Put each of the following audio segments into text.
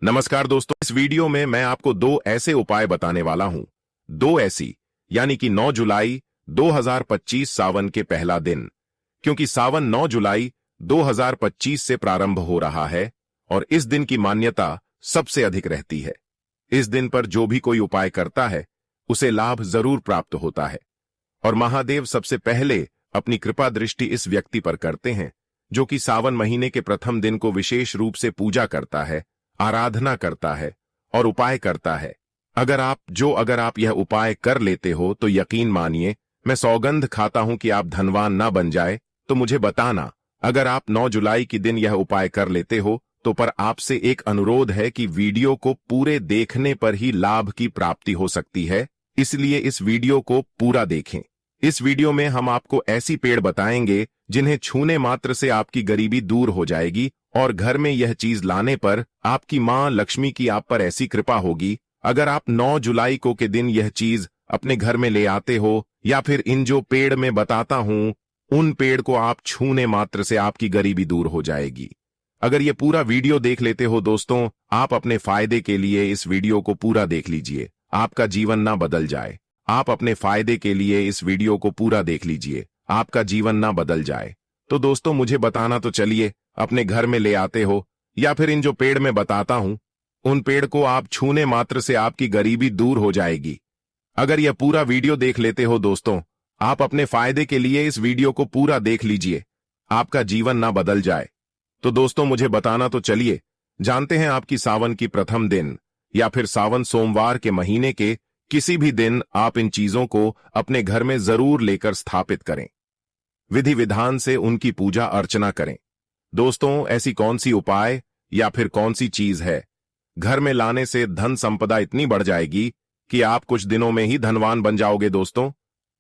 नमस्कार दोस्तों, इस वीडियो में मैं आपको दो ऐसे उपाय बताने वाला हूं। दो ऐसी यानी कि 9 जुलाई 2025 सावन के पहला दिन, क्योंकि सावन 9 जुलाई 2025 से प्रारंभ हो रहा है और इस दिन की मान्यता सबसे अधिक रहती है। इस दिन पर जो भी कोई उपाय करता है उसे लाभ जरूर प्राप्त होता है और महादेव सबसे पहले अपनी कृपा दृष्टि इस व्यक्ति पर करते हैं जो कि सावन महीने के प्रथम दिन को विशेष रूप से पूजा करता है, आराधना करता है और उपाय करता है। अगर आप यह उपाय कर लेते हो तो यकीन मानिए, मैं सौगंध खाता हूं कि आप धनवान ना बन जाए। तो मुझे बताना, अगर आप 9 जुलाई के दिन यह उपाय कर लेते हो तो पर आपसे एक अनुरोध है कि वीडियो को पूरे देखने पर ही लाभ की प्राप्ति हो सकती है, इसलिए इस वीडियो को पूरा देखें। इस वीडियो में हम आपको ऐसी पेड़ बताएंगे जिन्हें छूने मात्र से आपकी गरीबी दूर हो जाएगी और घर में यह चीज लाने पर आपकी मां लक्ष्मी की आप पर ऐसी कृपा होगी। अगर आप 9 जुलाई को के दिन यह चीज अपने घर में ले आते हो या फिर इन जो पेड़ में बताता हूं उन पेड़ को आप छूने मात्र से आपकी गरीबी दूर हो जाएगी। अगर ये पूरा वीडियो देख लेते हो दोस्तों, आप अपने फायदे के लिए इस वीडियो को पूरा देख लीजिए, आपका जीवन ना बदल जाए। आप अपने फायदे के लिए इस वीडियो को पूरा देख लीजिए, आपका जीवन ना बदल जाए। तो दोस्तों मुझे बताना तो चलिए, अपने घर में ले आते हो या फिर इन जो पेड़ में बताता हूं उन पेड़ को आप छूने मात्र से आपकी गरीबी दूर हो जाएगी। अगर यह पूरा वीडियो देख लेते हो दोस्तों, आप अपने फायदे के लिए इस वीडियो को पूरा देख लीजिए, आपका जीवन ना बदल जाए। तो दोस्तों मुझे बताना तो चलिए, जानते हैं आपकी सावन की प्रथम दिन या फिर सावन सोमवार के महीने के किसी भी दिन आप इन चीजों को अपने घर में जरूर लेकर स्थापित करें, विधि विधान से उनकी पूजा अर्चना करें। दोस्तों ऐसी कौन सी उपाय या फिर कौन सी चीज है घर में लाने से धन संपदा इतनी बढ़ जाएगी कि आप कुछ दिनों में ही धनवान बन जाओगे। दोस्तों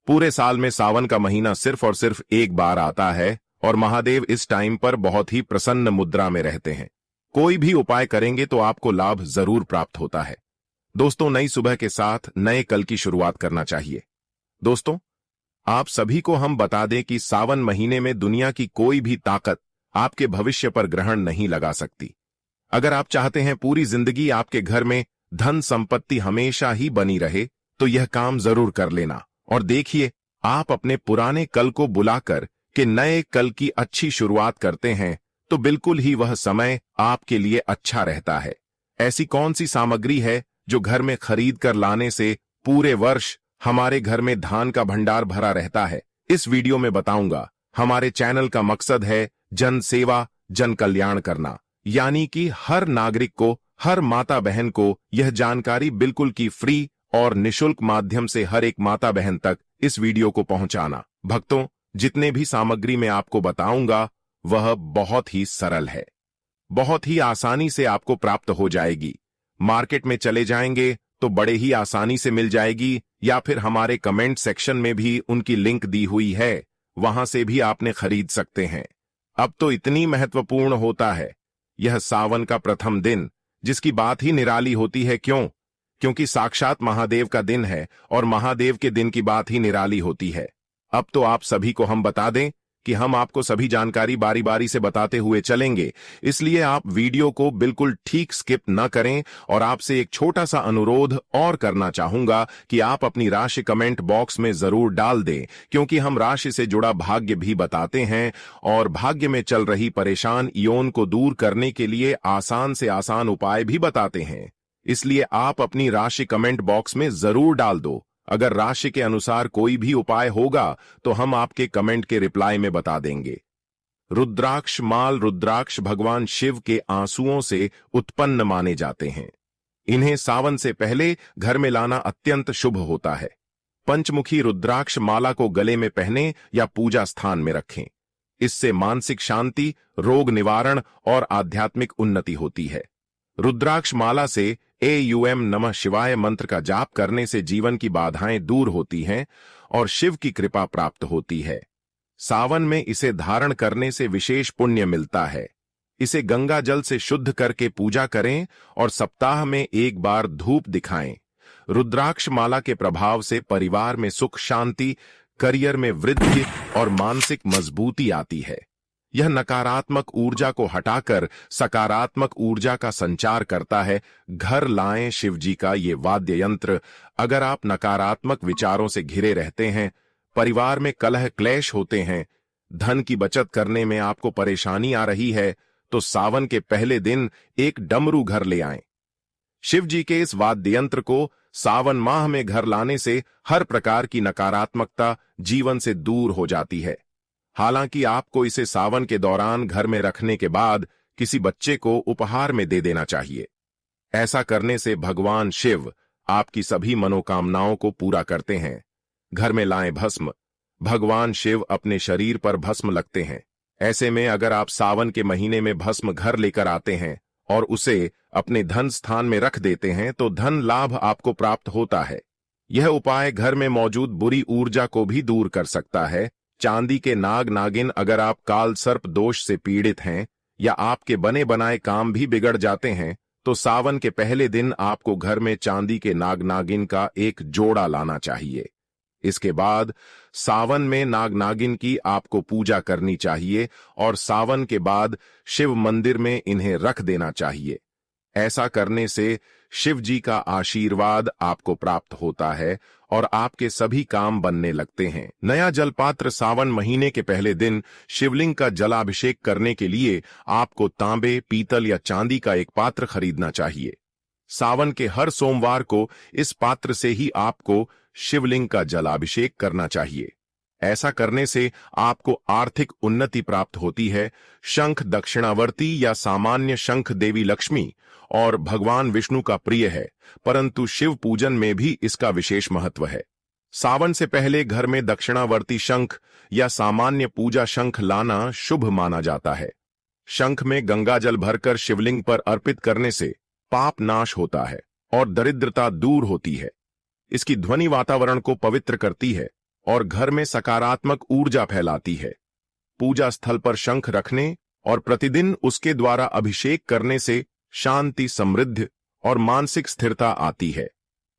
पूरे साल में सावन का महीना सिर्फ और सिर्फ एक बार आता है और महादेव इस टाइम पर बहुत ही प्रसन्न मुद्रा में रहते हैं। कोई भी उपाय करेंगे तो आपको लाभ जरूर प्राप्त होता है। दोस्तों नई सुबह के साथ नए कल की शुरुआत करना चाहिए। दोस्तों आप सभी को हम बता दें कि सावन महीने में दुनिया की कोई भी ताकत आपके भविष्य पर ग्रहण नहीं लगा सकती। अगर आप चाहते हैं पूरी जिंदगी आपके घर में धन संपत्ति हमेशा ही बनी रहे तो यह काम जरूर कर लेना और देखिए, आप अपने पुराने कल को बुलाकर के नए कल की अच्छी शुरुआत करते हैं तो बिल्कुल ही वह समय आपके लिए अच्छा रहता है। ऐसी कौन सी सामग्री है जो घर में खरीद कर लाने से पूरे वर्ष हमारे घर में धान का भंडार भरा रहता है, इस वीडियो में बताऊंगा। हमारे चैनल का मकसद है जन सेवा जन कल्याण करना, यानी कि हर नागरिक को, हर माता बहन को यह जानकारी बिल्कुल की फ्री और निशुल्क माध्यम से हर एक माता बहन तक इस वीडियो को पहुंचाना। भक्तों जितने भी सामग्री मैं आपको बताऊंगा वह बहुत ही सरल है, बहुत ही आसानी से आपको प्राप्त हो जाएगी। मार्केट में चले जाएंगे तो बड़े ही आसानी से मिल जाएगी या फिर हमारे कमेंट सेक्शन में भी उनकी लिंक दी हुई है, वहां से भी आपने खरीद सकते हैं। अब तो इतनी महत्वपूर्ण होता है यह सावन का प्रथम दिन, जिसकी बात ही निराली होती है। क्यों? क्योंकि साक्षात महादेव का दिन है और महादेव के दिन की बात ही निराली होती है। अब तो आप सभी को हम बता दें कि हम आपको सभी जानकारी बारी बारी से बताते हुए चलेंगे, इसलिए आप वीडियो को बिल्कुल ठीक स्किप न करें। और आपसे एक छोटा सा अनुरोध और करना चाहूंगा कि आप अपनी राशि कमेंट बॉक्स में जरूर डाल दें, क्योंकि हम राशि से जुड़ा भाग्य भी बताते हैं और भाग्य में चल रही परेशान योन को दूर करने के लिए आसान से आसान उपाय भी बताते हैं। इसलिए आप अपनी राशि कमेंट बॉक्स में जरूर डाल दो। अगर राशि के अनुसार कोई भी उपाय होगा तो हम आपके कमेंट के रिप्लाई में बता देंगे। रुद्राक्ष माल रुद्राक्ष भगवान शिव के आंसुओं से उत्पन्न माने जाते हैं। इन्हें सावन से पहले घर में लाना अत्यंत शुभ होता है। पंचमुखी रुद्राक्ष माला को गले में पहने या पूजा स्थान में रखें। इससे मानसिक शांति, रोग निवारण और आध्यात्मिक उन्नति होती है। रुद्राक्ष माला से एयूएम नमः शिवाय मंत्र का जाप करने से जीवन की बाधाएं दूर होती हैं और शिव की कृपा प्राप्त होती है। सावन में इसे धारण करने से विशेष पुण्य मिलता है। इसे गंगा जल से शुद्ध करके पूजा करें और सप्ताह में एक बार धूप दिखाएं। रुद्राक्ष माला के प्रभाव से परिवार में सुख शांति, करियर में वृद्धि और मानसिक मजबूती आती है। यह नकारात्मक ऊर्जा को हटाकर सकारात्मक ऊर्जा का संचार करता है। घर लाएं शिव जी का ये वाद्य यंत्र। अगर आप नकारात्मक विचारों से घिरे रहते हैं, परिवार में कलह क्लेश होते हैं, धन की बचत करने में आपको परेशानी आ रही है, तो सावन के पहले दिन एक डमरू घर ले आएं। शिव जी के इस वाद्य यंत्र को सावन माह में घर लाने से हर प्रकार की नकारात्मकता जीवन से दूर हो जाती है। हालांकि आपको इसे सावन के दौरान घर में रखने के बाद किसी बच्चे को उपहार में दे देना चाहिए। ऐसा करने से भगवान शिव आपकी सभी मनोकामनाओं को पूरा करते हैं। घर में लाएं भस्म। भगवान शिव अपने शरीर पर भस्म लगते हैं। ऐसे में अगर आप सावन के महीने में भस्म घर लेकर आते हैं और उसे अपने धन स्थान में रख देते हैं तो धन लाभ आपको प्राप्त होता है। यह उपाय घर में मौजूद बुरी ऊर्जा को भी दूर कर सकता है। चांदी के नाग नागिन, अगर आप काल सर्प दोष से पीड़ित हैं या आपके बने बनाए काम भी बिगड़ जाते हैं, तो सावन के पहले दिन आपको घर में चांदी के नाग नागिन का एक जोड़ा लाना चाहिए। इसके बाद सावन में नाग नागिन की आपको पूजा करनी चाहिए और सावन के बाद शिव मंदिर में इन्हें रख देना चाहिए। ऐसा करने से शिव जी का आशीर्वाद आपको प्राप्त होता है और आपके सभी काम बनने लगते हैं। नया जलपात्र। सावन महीने के पहले दिन शिवलिंग का जलाभिषेक करने के लिए आपको तांबे, पीतल या चांदी का एक पात्र खरीदना चाहिए। सावन के हर सोमवार को इस पात्र से ही आपको शिवलिंग का जलाभिषेक करना चाहिए। ऐसा करने से आपको आर्थिक उन्नति प्राप्त होती है। शंख दक्षिणावर्ती या सामान्य शंख देवी लक्ष्मी और भगवान विष्णु का प्रिय है, परंतु शिव पूजन में भी इसका विशेष महत्व है। सावन से पहले घर में दक्षिणावर्ती शंख या सामान्य पूजा शंख लाना शुभ माना जाता है। शंख में गंगा जल भरकर शिवलिंग पर अर्पित करने से पाप नाश होता है और दरिद्रता दूर होती है। इसकी ध्वनि वातावरण को पवित्र करती है और घर में सकारात्मक ऊर्जा फैलाती है। पूजा स्थल पर शंख रखने और प्रतिदिन उसके द्वारा अभिषेक करने से शांति, समृद्धि और मानसिक स्थिरता आती है।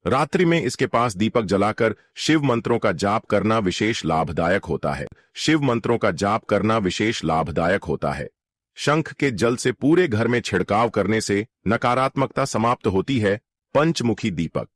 रात्रि में इसके पास दीपक जलाकर शिव मंत्रों का जाप करना विशेष लाभदायक होता है। शिव मंत्रों का जाप करना विशेष लाभदायक होता है। शंख के जल से पूरे घर में छिड़काव करने से नकारात्मकता समाप्त होती है। पंचमुखी दीपक।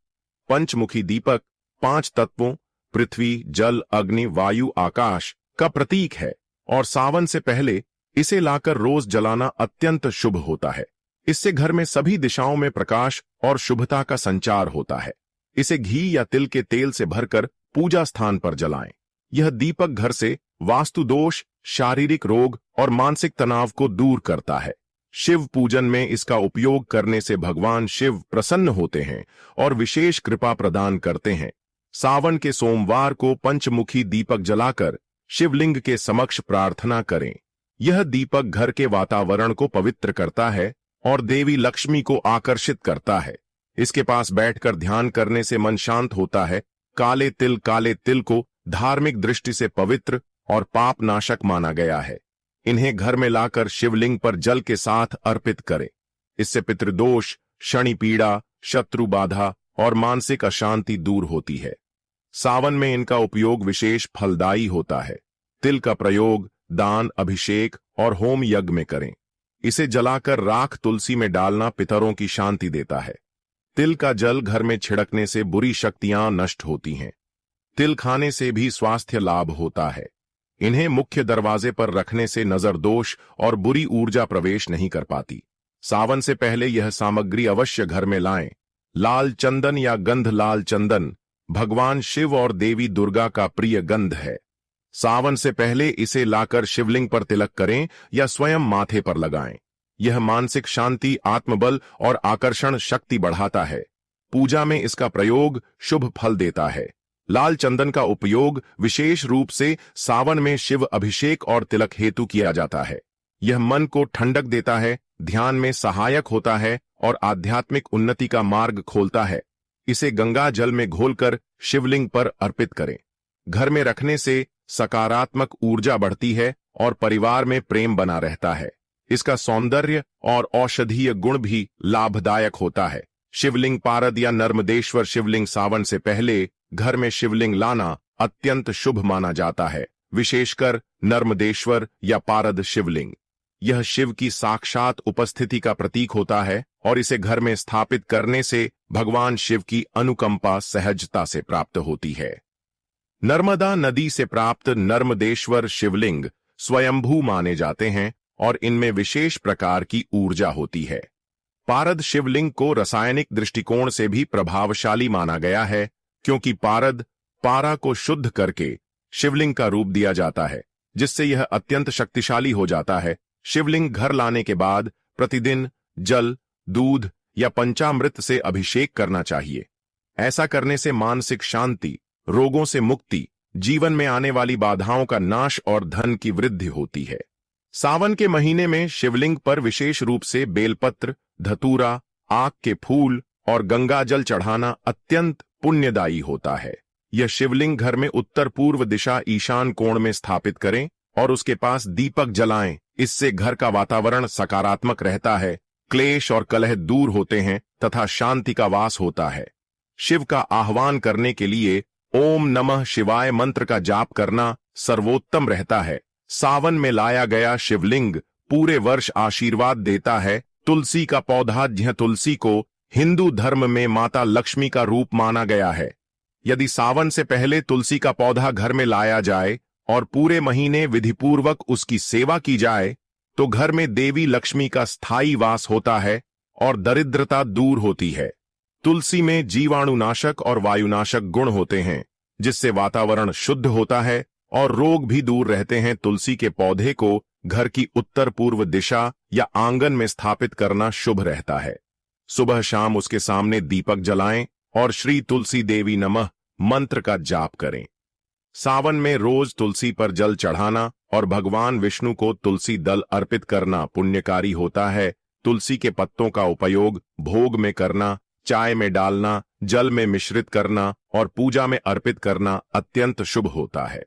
पंचमुखी दीपक 5 तत्वों पृथ्वी, जल, अग्नि, वायु, आकाश का प्रतीक है और सावन से पहले इसे लाकर रोज जलाना अत्यंत शुभ होता है। इससे घर में सभी दिशाओं में प्रकाश और शुभता का संचार होता है। इसे घी या तिल के तेल से भरकर पूजा स्थान पर जलाएं। यह दीपक घर से वास्तु दोष, शारीरिक रोग और मानसिक तनाव को दूर करता है। शिव पूजन में इसका उपयोग करने से भगवान शिव प्रसन्न होते हैं और विशेष कृपा प्रदान करते हैं। सावन के सोमवार को पंचमुखी दीपक जलाकर शिवलिंग के समक्ष प्रार्थना करें। यह दीपक घर के वातावरण को पवित्र करता है और देवी लक्ष्मी को आकर्षित करता है। इसके पास बैठकर ध्यान करने से मन शांत होता है। काले तिल को धार्मिक दृष्टि से पवित्र और पाप नाशक माना गया है। इन्हें घर में लाकर शिवलिंग पर जल के साथ अर्पित करें। इससे पितृदोष, शनि पीड़ा, शत्रु बाधा और मानसिक अशांति दूर होती है। सावन में इनका उपयोग विशेष फलदायी होता है। तिल का प्रयोग दान, अभिषेक और होम यज्ञ में करें। इसे जलाकर राख तुलसी में डालना पितरों की शांति देता है। तिल का जल घर में छिड़कने से बुरी शक्तियां नष्ट होती हैं। तिल खाने से भी स्वास्थ्य लाभ होता है। इन्हें मुख्य दरवाजे पर रखने से नजर दोष और बुरी ऊर्जा प्रवेश नहीं कर पाती। सावन से पहले यह सामग्री अवश्य घर में लाएं। लाल चंदन या गंध। लाल चंदन भगवान शिव और देवी दुर्गा का प्रिय गंध है। सावन से पहले इसे लाकर शिवलिंग पर तिलक करें या स्वयं माथे पर लगाएं। यह मानसिक शांति, आत्मबल और आकर्षण शक्ति बढ़ाता है। पूजा में इसका प्रयोग शुभ फल देता है। लाल चंदन का उपयोग विशेष रूप से सावन में शिव अभिषेक और तिलक हेतु किया जाता है। यह मन को ठंडक देता है, ध्यान में सहायक होता है और आध्यात्मिक उन्नति का मार्ग खोलता है। इसे गंगा जल में घोलकर शिवलिंग पर अर्पित करें। घर में रखने से सकारात्मक ऊर्जा बढ़ती है और परिवार में प्रेम बना रहता है। इसका सौंदर्य और औषधीय गुण भी लाभदायक होता है। शिवलिंग पारद या नर्मदेश्वर शिवलिंग। सावन से पहले घर में शिवलिंग लाना अत्यंत शुभ माना जाता है। विशेषकर नर्मदेश्वर या पारद शिवलिंग। यह शिव की साक्षात उपस्थिति का प्रतीक होता है और इसे घर में स्थापित करने से भगवान शिव की अनुकंपा सहजता से प्राप्त होती है। नर्मदा नदी से प्राप्त नर्मदेश्वर शिवलिंग स्वयंभू माने जाते हैं और इनमें विशेष प्रकार की ऊर्जा होती है। पारद शिवलिंग को रासायनिक दृष्टिकोण से भी प्रभावशाली माना गया है, क्योंकि पारद पारा को शुद्ध करके शिवलिंग का रूप दिया जाता है, जिससे यह अत्यंत शक्तिशाली हो जाता है। शिवलिंग घर लाने के बाद प्रतिदिन जल, दूध या पंचामृत से अभिषेक करना चाहिए। ऐसा करने से मानसिक शांति, रोगों से मुक्ति, जीवन में आने वाली बाधाओं का नाश और धन की वृद्धि होती है। सावन के महीने में शिवलिंग पर विशेष रूप से बेलपत्र, धतूरा, आक के फूल और गंगा जल चढ़ाना अत्यंत पुण्यदायी होता है। यह शिवलिंग घर में उत्तर पूर्व दिशा ईशान कोण में स्थापित करें और उसके पास दीपक जलाएं। इससे घर का वातावरण सकारात्मक रहता है, क्लेश और कलह दूर होते हैं तथा शांति का वास होता है। शिव का आह्वान करने के लिए ओम नमः शिवाय मंत्र का जाप करना सर्वोत्तम रहता है। सावन में लाया गया शिवलिंग पूरे वर्ष आशीर्वाद देता है। तुलसी का पौधा, यह तुलसी को हिंदू धर्म में माता लक्ष्मी का रूप माना गया है। यदि सावन से पहले तुलसी का पौधा घर में लाया जाए और पूरे महीने विधिपूर्वक उसकी सेवा की जाए तो घर में देवी लक्ष्मी का स्थायी वास होता है और दरिद्रता दूर होती है। तुलसी में जीवाणुनाशक और वायुनाशक गुण होते हैं, जिससे वातावरण शुद्ध होता है और रोग भी दूर रहते हैं। तुलसी के पौधे को घर की उत्तर पूर्व दिशा या आंगन में स्थापित करना शुभ रहता है। सुबह शाम उसके सामने दीपक जलाएं और श्री तुलसी देवी नमः मंत्र का जाप करें। सावन में रोज तुलसी पर जल चढ़ाना और भगवान विष्णु को तुलसी दल अर्पित करना पुण्यकारी होता है। तुलसी के पत्तों का उपयोग भोग में करना, चाय में डालना, जल में मिश्रित करना और पूजा में अर्पित करना अत्यंत शुभ होता है।